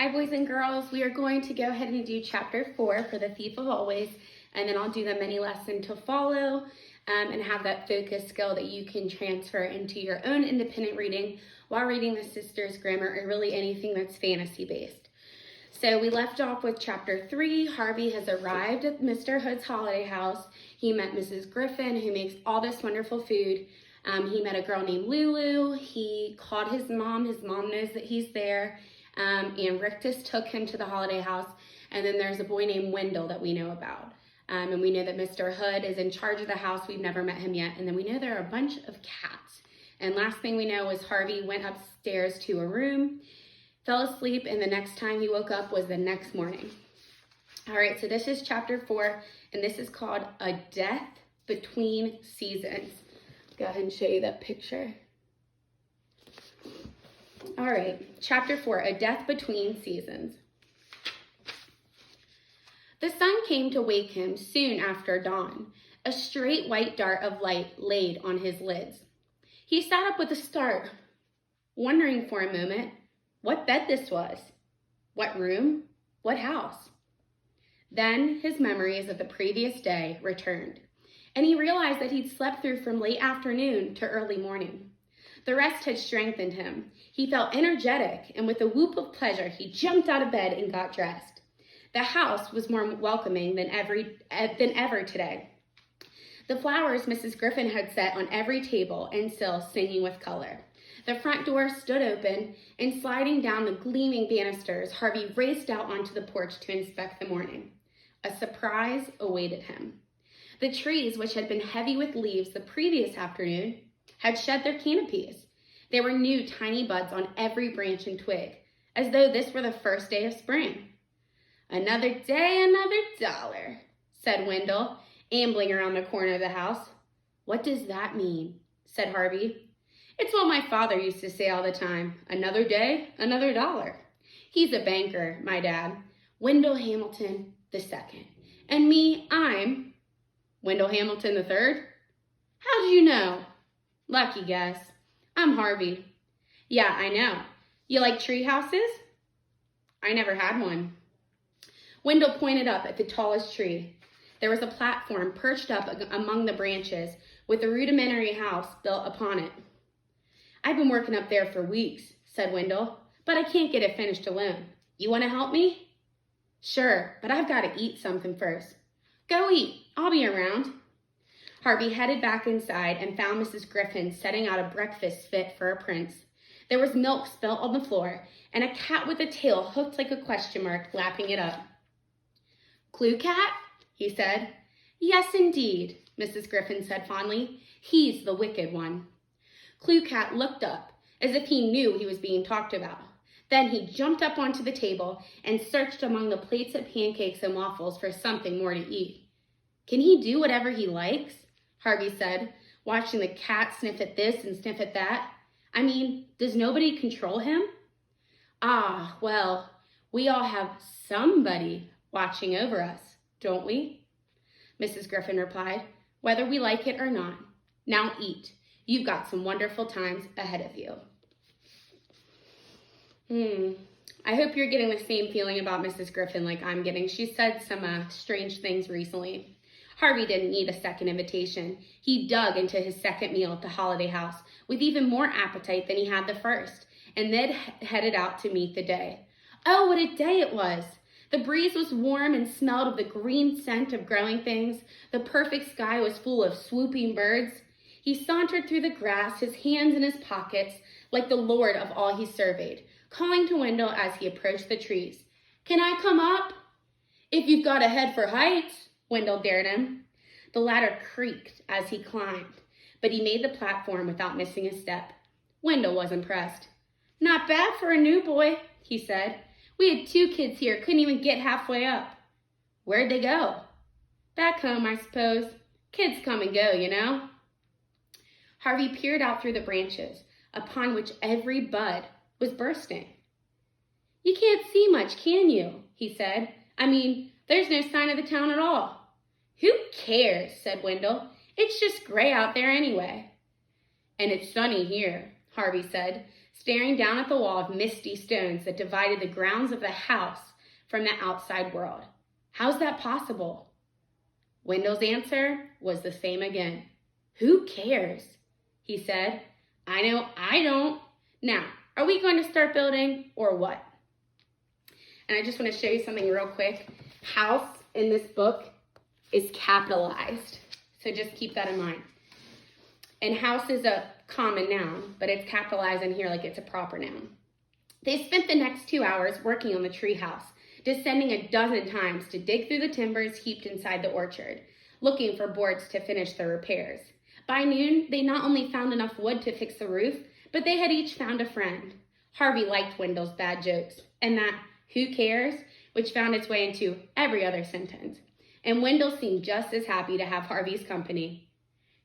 Hi, boys and girls. We are going to go ahead and do chapter 4 for the Thief of Always, and then I'll do the mini lesson to follow and have that focus skill that you can transfer into your own independent reading while reading the Sisters' Grammar or really anything that's fantasy-based. So we left off with chapter 3. Harvey has arrived at Mr. Hood's holiday house. He met Mrs. Griffin, who makes all this wonderful food. He met a girl named Lulu. He called his mom. His mom knows that he's there. And Rictus took him to the holiday house. And then there's a boy named Wendell that we know about. And we know that Mr. Hood is in charge of the house. We've never met him yet. And then we know there are a bunch of cats. And last thing we know is Harvey went upstairs to a room, fell asleep, and the next time he woke up was the next morning. All right, so this is chapter 4, and this is called A Death Between Seasons. Go ahead and show you that picture. All right, chapter 4, A Death Between Seasons. The sun came to wake him soon after dawn. A straight white dart of light laid on his lids. He sat up with a start, wondering for a moment what bed this was, what room, what house. Then his memories of the previous day returned, and he realized that he'd slept through from late afternoon to early morning. The rest had strengthened him. He felt energetic, and with a whoop of pleasure, he jumped out of bed and got dressed. The house was more welcoming than ever today. The flowers Mrs. Griffin had set on every table and sill singing with color. The front door stood open, and sliding down the gleaming banisters, Harvey raced out onto the porch to inspect the morning. A surprise awaited him. The trees, which had been heavy with leaves the previous afternoon, had shed their canopies. There were new tiny buds on every branch and twig, as though this were the first day of spring. "Another day, another dollar," said Wendell, ambling around the corner of the house. "What does that mean?" said Harvey. "It's what my father used to say all the time. Another day, another dollar. He's a banker, my dad. Wendell Hamilton II. And me, I'm Wendell Hamilton III. How do you know?" "Lucky guess. I'm Harvey." "Yeah, I know. You like tree houses?" "I never had one." Wendell pointed up at the tallest tree. There was a platform perched up among the branches with a rudimentary house built upon it. "I've been working up there for weeks," said Wendell, "but I can't get it finished alone. You want to help me?" "Sure, but I've got to eat something first." "Go eat. I'll be around." Harvey headed back inside and found Mrs. Griffin setting out a breakfast fit for a prince. There was milk spilt on the floor and a cat with a tail hooked like a question mark lapping it up. "Clue Cat?" he said. "Yes, indeed," Mrs. Griffin said fondly. "He's the wicked one." Clue Cat looked up as if he knew he was being talked about. Then he jumped up onto the table and searched among the plates of pancakes and waffles for something more to eat. "Can he do whatever he likes?" Harvey said, watching the cat sniff at this and sniff at that. "I mean, does nobody control him?" "Ah, well, we all have somebody watching over us, don't we?" Mrs. Griffin replied, "Whether we like it or not. Now eat. You've got some wonderful times ahead of you." I hope you're getting the same feeling about Mrs. Griffin like I'm getting. She said some strange things recently. Harvey didn't need a second invitation. He dug into his second meal at the holiday house with even more appetite than he had the first, and then headed out to meet the day. Oh, what a day it was! The breeze was warm and smelled of the green scent of growing things. The perfect sky was full of swooping birds. He sauntered through the grass, his hands in his pockets, like the lord of all he surveyed, calling to Wendell as he approached the trees. "Can I come up?" "If you've got a head for heights," Wendell dared him. The ladder creaked as he climbed, but he made the platform without missing a step. Wendell was impressed. "Not bad for a new boy," he said. "We had 2 kids here, couldn't even get halfway up." "Where'd they go?" "Back home, I suppose. Kids come and go, you know." Harvey peered out through the branches, upon which every bud was bursting. "You can't see much, can you?" he said. "I mean, there's no sign of the town at all." "Who cares?" said Wendell. "It's just gray out there anyway." "And it's sunny here," Harvey said, staring down at the wall of misty stones that divided the grounds of the house from the outside world. How's that possible? Wendell's answer was the same again. Who cares? He said. I know I don't. Now, are we going to start building or what? And I just want to show you something real quick. House in this book is capitalized. So just keep that in mind. And house is a common noun, but it's capitalized in here like it's a proper noun. They spent the next 2 hours working on the tree house, descending a dozen times to dig through the timbers heaped inside the orchard, looking for boards to finish the repairs. By noon, they not only found enough wood to fix the roof, but they had each found a friend. Harvey liked Wendell's bad jokes, and that "who cares?" which found its way into every other sentence. And Wendell seemed just as happy to have Harvey's company.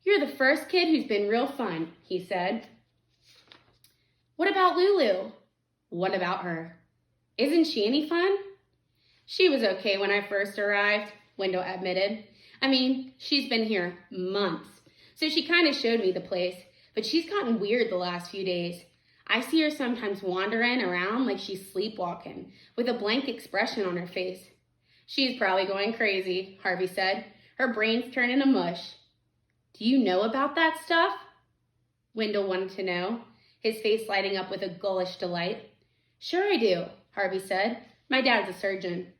You're the first kid who's been real fun, he said. What about Lulu? What about her? Isn't she any fun? She was okay when I first arrived, Wendell admitted. I mean, she's been here months, so she kind of showed me the place, but she's gotten weird the last few days. I see her sometimes wandering around like she's sleepwalking, with a blank expression on her face. She's probably going crazy, Harvey said. Her brain's turning to mush. Do you know about that stuff? Wendell wanted to know, his face lighting up with a gullish delight. Sure I do, Harvey said. My dad's a surgeon.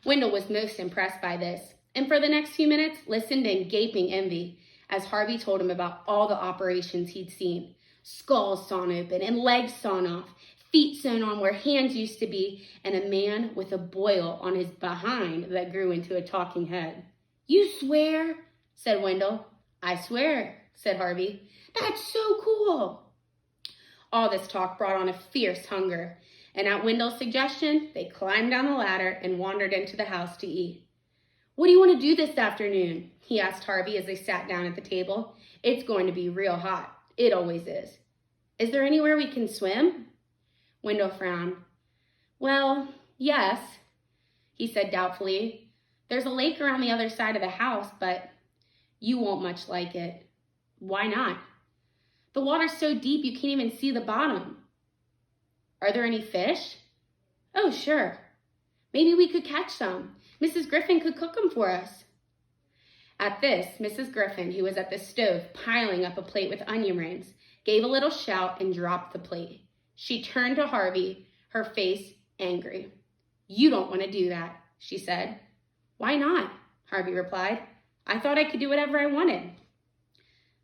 Wendell was most impressed by this, and for the next few minutes listened in gaping envy as Harvey told him about all the operations he'd seen. Skulls sawn open and legs sawn off, feet sewn on where hands used to be, and a man with a boil on his behind that grew into a talking head. You swear? Said Wendell. I swear, said Harvey. That's so cool. All this talk brought on a fierce hunger, and at Wendell's suggestion, they climbed down the ladder and wandered into the house to eat. What do you want to do this afternoon? He asked Harvey as they sat down at the table. It's going to be real hot. It always is. Is there anywhere we can swim? Wendell frowned. Well, yes, he said doubtfully. There's a lake around the other side of the house, but you won't much like it. Why not? The water's so deep you can't even see the bottom. Are there any fish? Oh, sure. Maybe we could catch some. Mrs. Griffin could cook them for us. At this, Mrs. Griffin, who was at the stove piling up a plate with onion rings, gave a little shout and dropped the plate. She turned to Harvey, her face angry. You don't want to do that, she said. Why not? Harvey replied. I thought I could do whatever I wanted.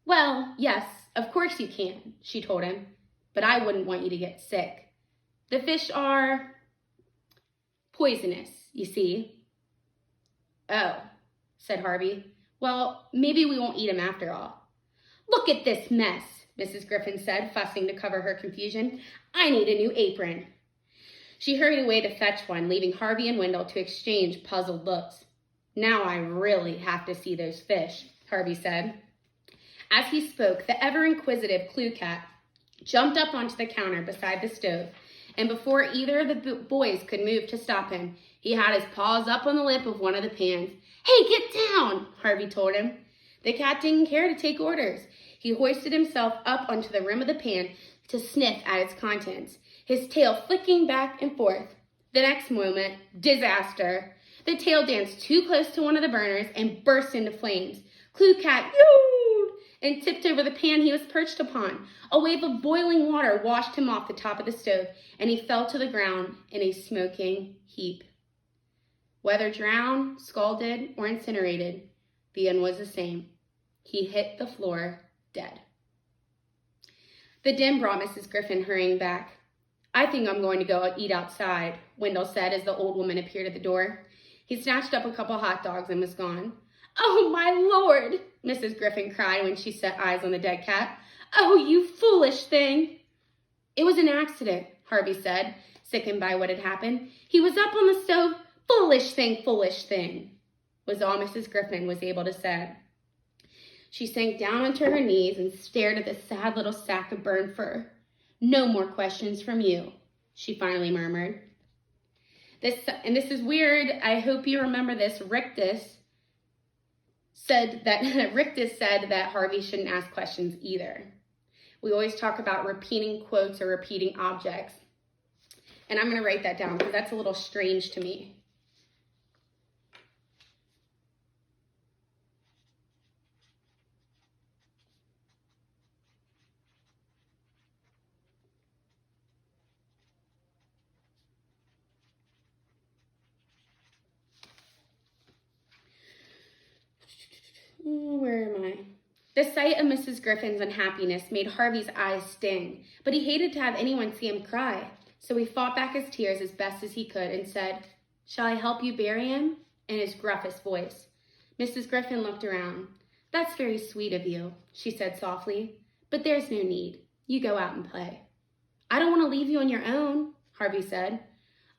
Well, yes, of course you can, she told him, but I wouldn't want you to get sick. The fish are poisonous, you see. Oh, said Harvey. Well, maybe we won't eat them after all. Look at this mess, Mrs. Griffin said, fussing to cover her confusion. I need a new apron. She hurried away to fetch one, leaving Harvey and Wendell to exchange puzzled looks. Now I really have to see those fish, Harvey said. As he spoke, the ever-inquisitive Clue Cat jumped up onto the counter beside the stove, and before either of the boys could move to stop him, he had his paws up on the lip of one of the pans. Hey, get down, Harvey told him. The cat didn't care to take orders. He hoisted himself up onto the rim of the pan to sniff at its contents, his tail flicking back and forth. The next moment, disaster. The tail danced too close to one of the burners and burst into flames. Clue Cat yowed and tipped over the pan he was perched upon. A wave of boiling water washed him off the top of the stove, and he fell to the ground in a smoking heap. Whether drowned, scalded, or incinerated, the end was the same. He hit the floor dead. The din brought Mrs. Griffin hurrying back. I think I'm going to go eat outside, Wendell said as the old woman appeared at the door. He snatched up a couple hot dogs and was gone. Oh, my Lord, Mrs. Griffin cried when she set eyes on the dead cat. Oh, you foolish thing. It was an accident, Harvey said, sickened by what had happened. He was up on the stove. Foolish thing, was all Mrs. Griffin was able to say. She sank down onto her knees and stared at the sad little sack of burned fur. No more questions from you, she finally murmured. This is weird. I hope you remember this. Rictus said that Harvey shouldn't ask questions either. We always talk about repeating quotes or repeating objects. And I'm going to write that down because that's a little strange to me. Where am I? The sight of Mrs. Griffin's unhappiness made Harvey's eyes sting, but he hated to have anyone see him cry. So he fought back his tears as best as he could and said, "Shall I help you bury him?" in his gruffest voice. Mrs. Griffin looked around. "That's very sweet of you," she said softly, "but there's no need. You go out and play." "I don't want to leave you on your own," Harvey said.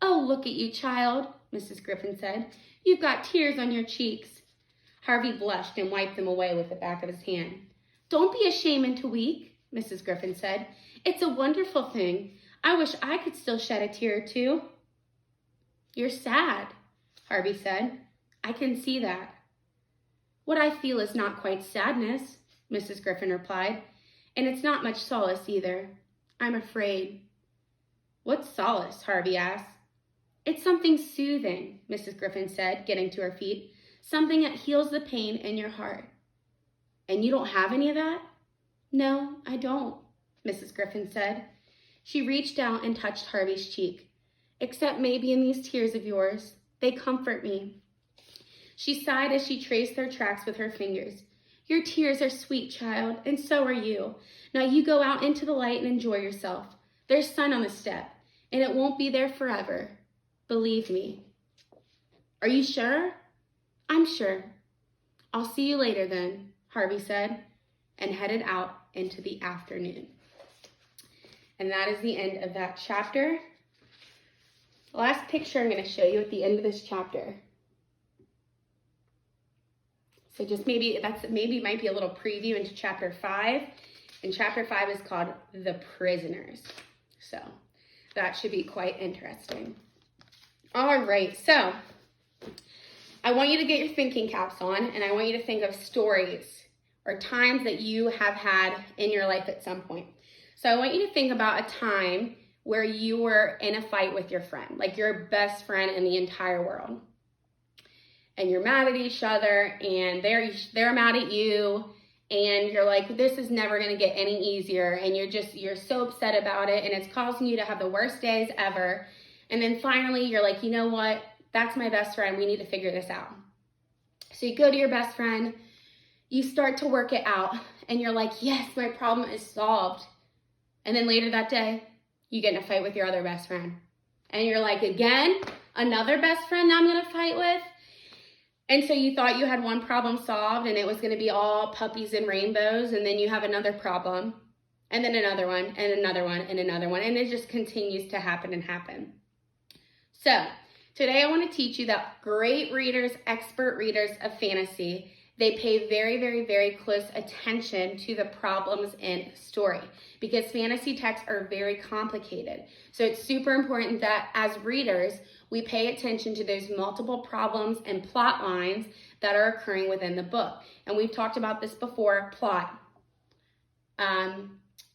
"Oh, look at you, child," Mrs. Griffin said. "You've got tears on your cheeks." Harvey blushed and wiped them away with the back of his hand. "Don't be ashamed and to weep," Mrs. Griffin said. "It's a wonderful thing. I wish I could still shed a tear or two." "You're sad," Harvey said. "I can see that." "What I feel is not quite sadness," Mrs. Griffin replied, "and it's not much solace either. I'm afraid." "What's solace?" Harvey asked. "It's something soothing," Mrs. Griffin said, getting to her feet. "Something that heals the pain in your heart." "And you don't have any of that?" "No, I don't," Mrs. Griffin said. She reached out and touched Harvey's cheek. "Except maybe in these tears of yours. They comfort me." She sighed as she traced their tracks with her fingers. "Your tears are sweet, child, and so are you. Now you go out into the light and enjoy yourself. There's sun on the step, and it won't be there forever. Believe me." "Are you sure?" "I'm sure." "I'll see you later then," Harvey said, and headed out into the afternoon. And that is the end of that chapter. The last picture I'm going to show you at the end of this chapter. So just maybe might be a little preview into chapter 5. And chapter 5 is called The Prisoners. So that should be quite interesting. All right, so I want you to get your thinking caps on, and I want you to think of stories or times that you have had in your life at some point. So I want you to think about a time where you were in a fight with your friend, like your best friend in the entire world. And you're mad at each other, and they're mad at you, and you're like, this is never going to get any easier, and you're so upset about it, and it's causing you to have the worst days ever. And then finally, you're like, you know what? That's my best friend. We need to figure this out. So you go to your best friend, you start to work it out, and you're like, yes, my problem is solved. And then later that day, you get in a fight with your other best friend. And you're like, again, another best friend I'm going to fight with? And so you thought you had one problem solved and it was going to be all puppies and rainbows, and then you have another problem, and then another one, and another one, and another one, and it just continues to happen and happen. So today I want to teach you that great readers, expert readers of fantasy, they pay very, very, very close attention to the problems in a story, because fantasy texts are very complicated. So it's super important that as readers, we pay attention to those multiple problems and plot lines that are occurring within the book. And we've talked about this before: plot,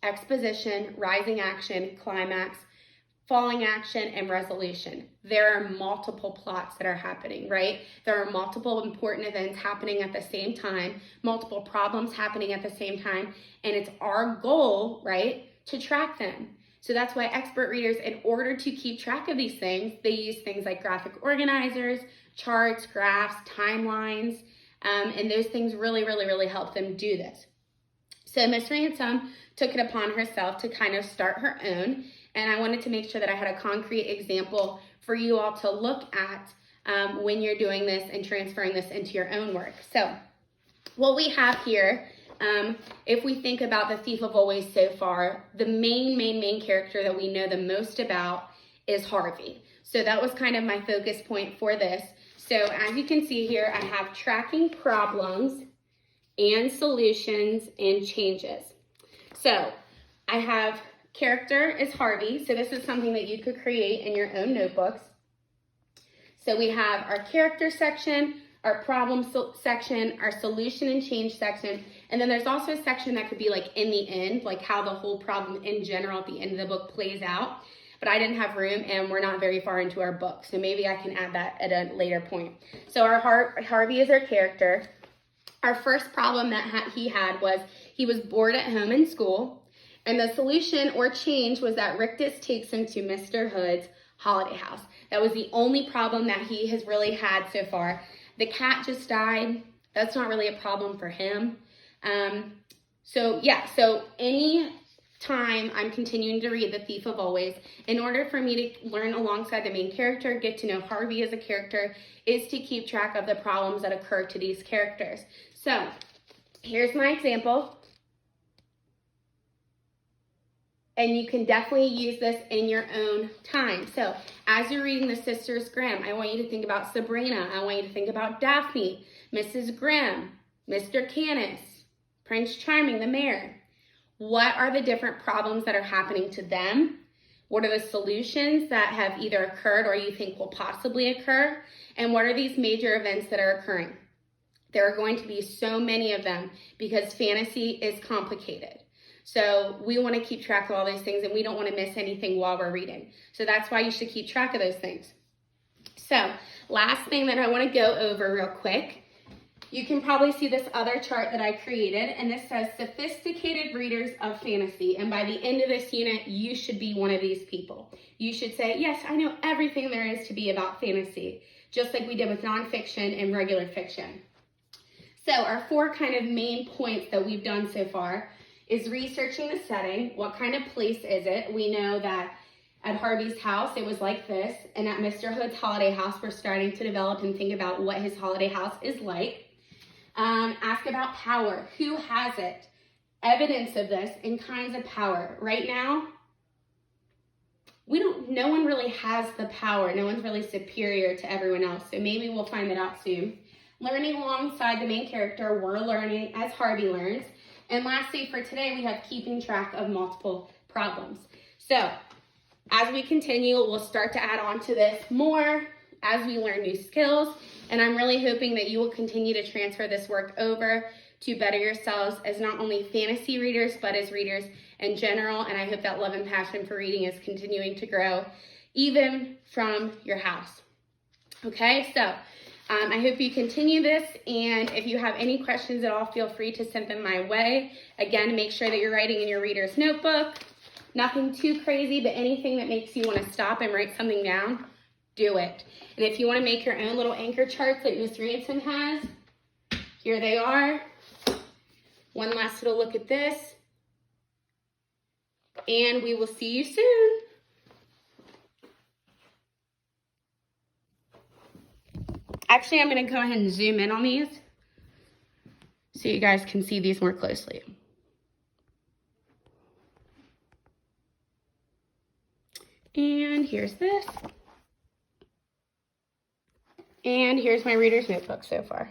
exposition, rising action, climax, falling action, and resolution. There are multiple plots that are happening, right? There are multiple important events happening at the same time, multiple problems happening at the same time, and it's our goal, right, to track them. So that's why expert readers, in order to keep track of these things, they use things like graphic organizers, charts, graphs, timelines, and those things really, really, really help them do this. So Miss Ransom took it upon herself to kind of start her own, and I wanted to make sure that I had a concrete example for you all to look at when you're doing this and transferring this into your own work. So what we have here, if we think about The Thief of Always so far, the main character that we know the most about is Harvey. So that was kind of my focus point for this. So as you can see here, I have tracking problems and solutions and changes. So I have character is Harvey. So this is something that you could create in your own notebooks. So we have our character section, our problem section, our solution and change section, And then there's also a section that could be like in the end, like how the whole problem in general at the end of the book plays out. But I didn't have room and we're not very far into our book. So maybe I can add that at a later point. So our Harvey is our character. Our first problem that he had was he was bored at home in school. And the solution or change was that Rictus takes him to Mr. Hood's holiday house. That was the only problem that he has really had so far. The cat just died. That's not really a problem for him. So any time I'm continuing to read The Thief of Always, in order for me to learn alongside the main character, get to know Harvey as a character, is to keep track of the problems that occur to these characters. So here's my example. And you can definitely use this in your own time. So as you're reading The Sisters Grimm, I want you to think about Sabrina. I want you to think about Daphne, Mrs. Grimm, Mr. Canis, Prince Charming, the mayor. What are the different problems that are happening to them? What are the solutions that have either occurred or you think will possibly occur? And what are these major events that are occurring? There are going to be so many of them because fantasy is complicated. So we want to keep track of all those things and we don't want to miss anything while we're reading. So that's why you should keep track of those things. So last thing that I want to go over real quick. You can probably see this other chart that I created, and this says sophisticated readers of fantasy. And by the end of this unit, you should be one of these people. You should say, yes, I know everything there is to be about fantasy, just like we did with nonfiction and regular fiction. So our 4 kind of main points that we've done so far is researching the setting. What kind of place is it? We know that at Harvey's house, it was like this. And at Mr. Hood's holiday house, we're starting to develop and think about what his holiday house is like. Ask about power. Who has it? Evidence of this and kinds of power. Right now, no one really has the power. No one's really superior to everyone else. So maybe we'll find that out soon. Learning alongside the main character, we're learning as Harvey learns. And lastly, for today, we have keeping track of multiple problems. So as we continue, we'll start to add on to this more as we learn new skills. And I'm really hoping that you will continue to transfer this work over to better yourselves as not only fantasy readers, but as readers in general. And I hope that love and passion for reading is continuing to grow even from your house. Okay, so I hope you continue this. And if you have any questions at all, feel free to send them my way. Again, make sure that you're writing in your reader's notebook. Nothing too crazy, but anything that makes you want to stop and write something down, do it. And if you want to make your own little anchor charts like Miss Ransom has, here they are. One last little look at this. And we will see you soon. Actually, I'm going to go ahead and zoom in on these so you guys can see these more closely. And here's this. And here's my reader's notebook so far.